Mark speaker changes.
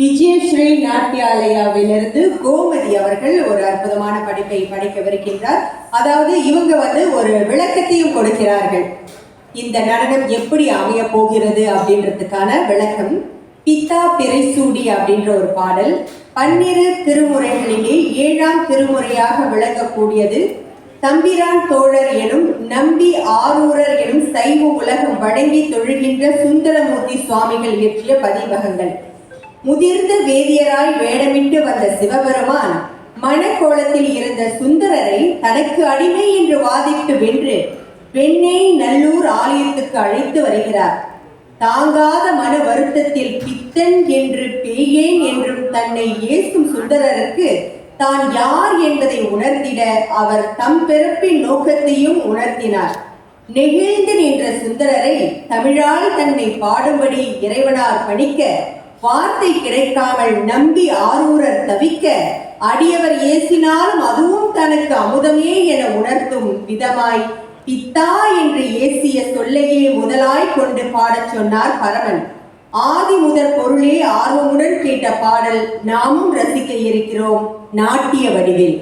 Speaker 1: விஜயஸ்ரீ நாட்டியாலயாவிலிருந்து கோமதி அவர்கள் ஒரு அற்புதமான படைப்பை படைக்கவிருக்கின்றார். அதாவது இவங்க ஒரு விளக்கத்தையும் கொடுக்கிறார்கள். இந்த நடனம் எப்படி அமைய போகிறது அப்படின்றதுக்கான விளக்கம். பித்தா பிறைசூடி அப்படின்ற ஒரு பாடல் 12 திருமுறைகளிலே 7ஆம் திருமுறையாக விளங்கக்கூடியது. தம்பிரான் தோழர் எனும் நம்பி ஆரூரர் எனும் சைவ உலகம் வழங்கி தொழுகின்ற சுந்தரமூர்த்தி சுவாமிகள் இயற்றிய பதிவகங்கள். முதிர்ந்த வேதியராய் வேடமிட்டு வந்த சிவபெருமான் மணக்கோலத்தில் இருந்த சுந்தரரை தனக்கு அடிமை என்று வாதிட்டு வென்று வெண்ணை நல்லூர் ஆலயத்துக்கு அழைத்து வருகிறார். தாங்காத மன வருத்தத்தில் பித்தன் என்று பேயேன் என்றும் தன்னை ஏசும் சுந்தரருக்கு தான் யார் என்பதை உணர்த்திட அவர் தம் பிறப்பின் நோக்கத்தையும் உணர்த்தினார். நெகிழ்ந்து நின்ற சுந்தரரை தமிழால் தன்னை பாடும்படி இறைவனார் பணிக்க வார்த்தை கிடைக்காமல் நம்பி ஆரூரர் தவிக்க அடியவர் ஏசினாலும் அதுவும் தனக்கு அமுதமே என உணர்த்தும் விதமாய் பித்தா என்று ஏசிய சொல்லையே முதலாய் கொண்டு பாடச் சொன்னார் பரமன். ஆதி முதற் பொருளே ஆர்வமுடன் கேட்ட பாடல் நாமும் ரசிக்க இருக்கிறோம் நாட்டிய வடிவில்.